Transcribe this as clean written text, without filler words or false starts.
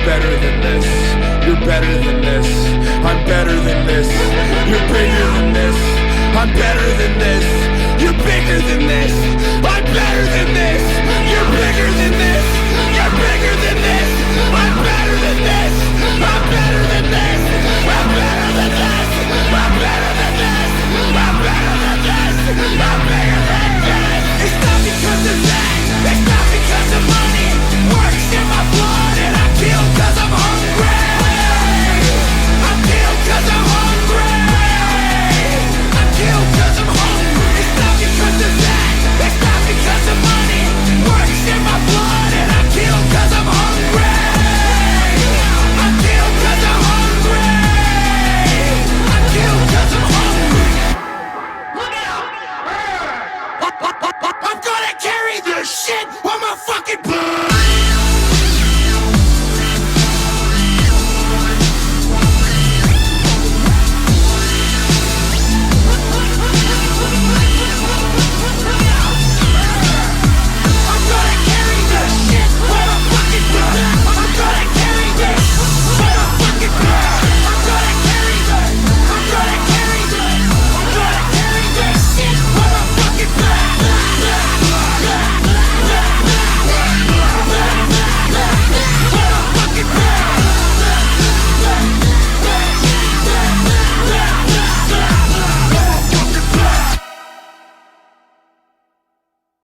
better than this. You're better than this. I'm better than this. You're bigger than this. I'm better than this. You're bigger than this. I'm better than this. You're bigger than this. You're bigger than this. I'm better than this. I'm better than this. I'm better than this. I'm better than this. I'm better than this. I'm bigger than this. It's not because of that. It's not because of money. Works in my blood and I kill cause I'm hungry. I kill cause I'm hungry. I kill cause I'm hungry. It's not because of that. It's not because of money. Works in my blood and I kill cause I'm hungry. I kill cause I'm hungry. I kill cause I'm hungry. Look out! I'm gonna carry this shit on my fucking